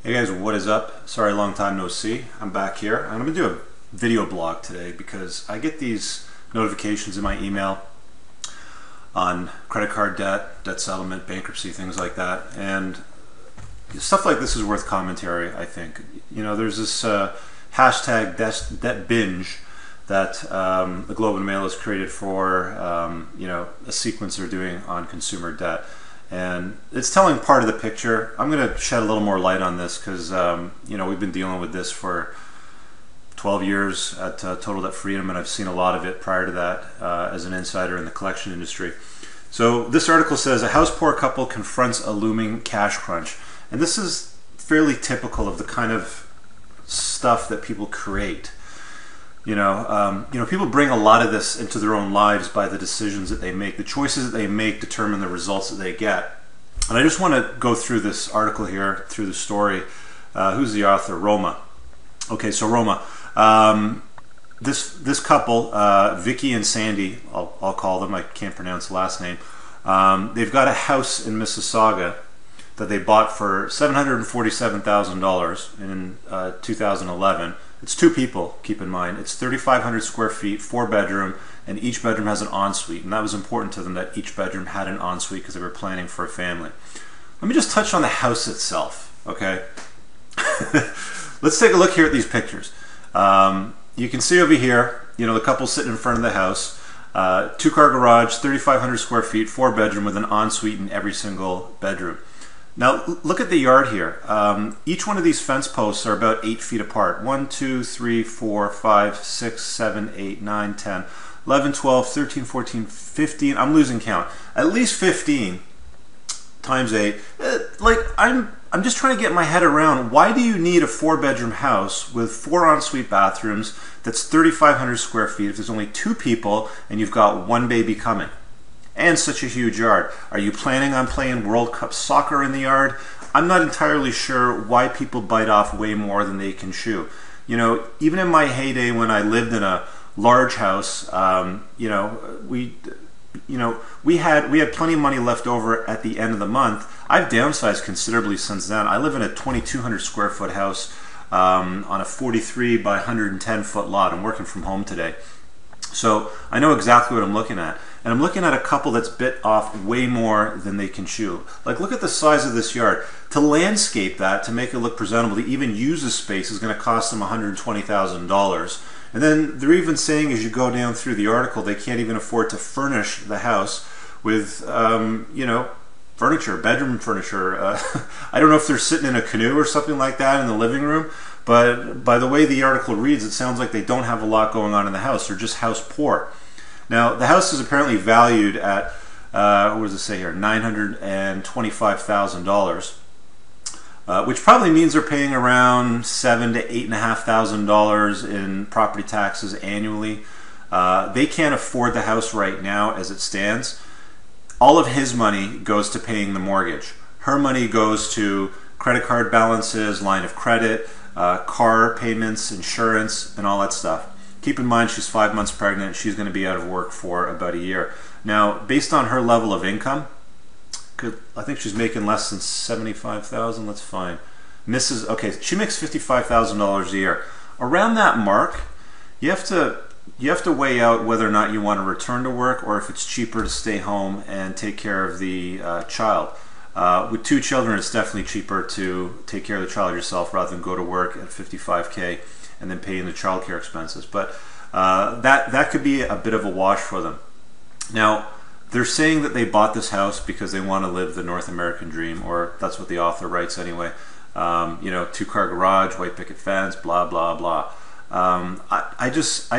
Hey guys, what is up? Sorry, long time no see. I'm back here. I'm going to do a video blog today because I get these notifications in my email on credit card debt, debt settlement, bankruptcy, things like that. And stuff like this is worth commentary, I think. You know, there's this hashtag debt binge that the Globe and Mail has created for, a sequence they're doing on consumer debt. And it's telling part of the picture. I'm going to shed a little more light on this because, we've been dealing with this for 12 years at Total Debt Freedom, and I've seen a lot of it prior to that as an insider in the collection industry. So this article says, a house poor couple confronts a looming cash crunch. And this is fairly typical of the kind of stuff that people create. People bring a lot of this into their own lives by the decisions that they make. The choices that they make determine the results that they get. And I just want to go through this article here, through the story. Who's the author? Roma. Okay, so Roma. This couple, Vicky and Sandy, I'll call them. I can't pronounce the last name. They've got a house in Mississauga that they bought for $747,000 in 2011. It's two people, keep in mind. It's 3,500 square feet, 4-bedroom, and each bedroom has an ensuite. And that was important to them that each bedroom had an ensuite because they were planning for a family. Let me just touch on the house itself, okay? Let's take a look here at these pictures. You can see over here, the couple sitting in front of the house. 2-car garage, 3,500 square feet, 4-bedroom with an ensuite in every single bedroom. Now look at the yard here. Each one of these fence posts are about 8 feet apart. 1, 2, 3, 4, 5, 6, 7, 8, 9, 10, 11, 12, 13, 14, 15. I'm losing count. At least 15 times 8. I'm just trying to get my head around, why do you need a 4-bedroom house with 4 ensuite bathrooms that's 3,500 square feet if there's only 2 people and you've got 1 baby coming? And such a huge yard. Are you planning on playing World Cup soccer in the yard? I'm not entirely sure why people bite off way more than they can chew. Even in my heyday when I lived in a large house, we had plenty of money left over at the end of the month. I've downsized considerably since then. I live in a 2,200 square foot house on a 43 by 110 foot lot. I'm working from home today. So I know exactly what I'm looking at. And I'm looking at a couple that's bit off way more than they can chew. Like, look at the size of this yard. To landscape that, to make it look presentable, to even use this space is going to cost them $120,000. And then they're even saying, as you go down through the article, they can't even afford to furnish the house with, furniture, bedroom furniture. I don't know if they're sitting in a canoe or something like that in the living room, but by the way the article reads, it sounds like they don't have a lot going on in the house. They're just house poor. Now, the house is apparently valued at, what does it say here, $925,000, which probably means they're paying around $7,000 to $8,500 in property taxes annually. They can't afford the house right now as it stands. All of his money goes to paying the mortgage. Her money goes to credit card balances, line of credit, car payments, insurance, and all that stuff. Keep in mind she's 5 months pregnant. She's going to be out of work for about a year. Now, based on her level of income, I think she's making less than $75,000. That's fine. Okay, she makes $55,000 a year. Around that mark, you have to weigh out whether or not you want to return to work or if it's cheaper to stay home and take care of the child. With 2 children, it's definitely cheaper to take care of the child yourself rather than go to work at $55K and then paying the child care expenses. But that could be a bit of a wash for them. Now, they're saying that they bought this house because they want to live the North American dream, or that's what the author writes anyway. 2-car garage, white picket fence, blah, blah, blah. I just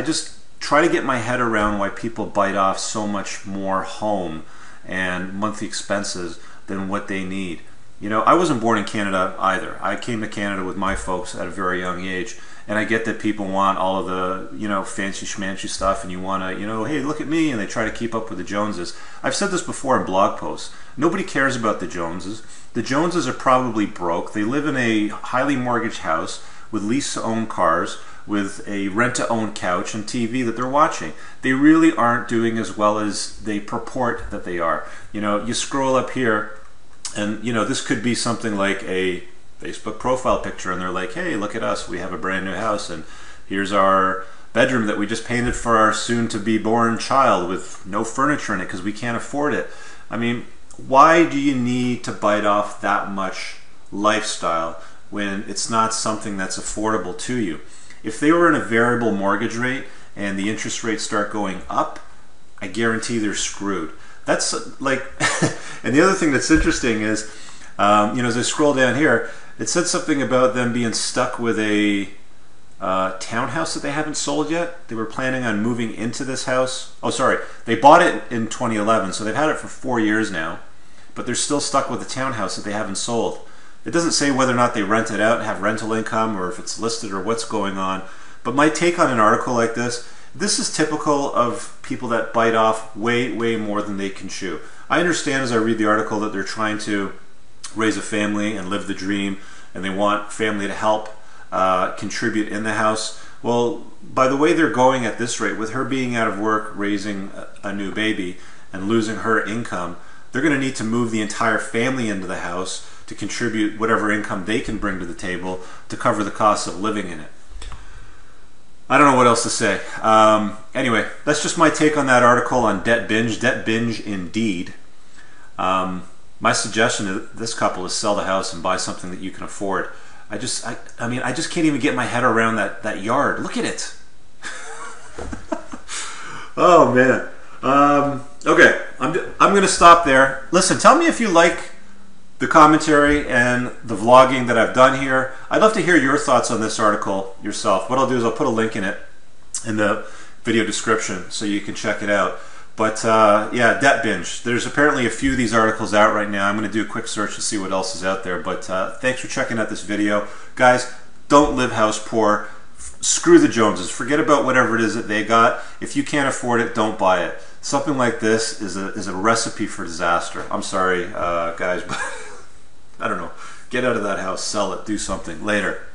try to get my head around why people bite off so much more home and monthly expenses than what they need. I wasn't born in Canada either. I came to Canada with my folks at a very young age, and I get that people want all of the, fancy schmancy stuff, and you want to, hey, look at me, and they try to keep up with the Joneses. I've said this before in blog posts. Nobody cares about the Joneses. The Joneses are probably broke. They live in a highly mortgaged house with lease-to-own cars, with a rent-to-own couch and TV that they're watching. They really aren't doing as well as they purport that they are. You scroll up here, and this could be something like a Facebook profile picture, and they're like, hey, look at us, we have a brand new house, and here's our bedroom that we just painted for our soon-to-be born child with no furniture in it because we can't afford it. I mean, why do you need to bite off that much lifestyle when it's not something that's affordable to you? If they were in a variable mortgage rate and the interest rates start going up, I guarantee they're screwed. That's like, and the other thing that's interesting is, as I scroll down here, it said something about them being stuck with a townhouse that they haven't sold yet. They were planning on moving into this house. Oh, sorry, they bought it in 2011, so they've had it for 4 years now, but they're still stuck with a townhouse that they haven't sold. It doesn't say whether or not they rent it out and have rental income, or if it's listed, or what's going on. But my take on an article like this is typical of people that bite off way, way more than they can chew. I understand as I read the article that they're trying to raise a family and live the dream, and they want family to help contribute in the house. Well, by the way they're going at this rate, with her being out of work, raising a new baby, and losing her income, they're going to need to move the entire family into the house to contribute whatever income they can bring to the table to cover the cost of living in it. I don't know what else to say. Anyway, that's just my take on that article on Debt Binge. Debt Binge indeed. My suggestion to this couple is sell the house and buy something that you can afford. I just can't even get my head around that yard. Look at it. Oh man. Okay, I'm going to stop there. Listen, tell me if you like the commentary and the vlogging that I've done here. I'd love to hear your thoughts on this article yourself. What I'll do is I'll put a link in it in the video description so you can check it out. But yeah, Debt Binge. There's apparently a few of these articles out right now. I'm going to do a quick search to see what else is out there. But thanks for checking out this video. Guys, don't live house poor. Screw the Joneses. Forget about whatever it is that they got. If you can't afford it, don't buy it. Something like this is a recipe for disaster. I'm sorry, guys, but I don't know. Get out of that house, sell it, do something. Later.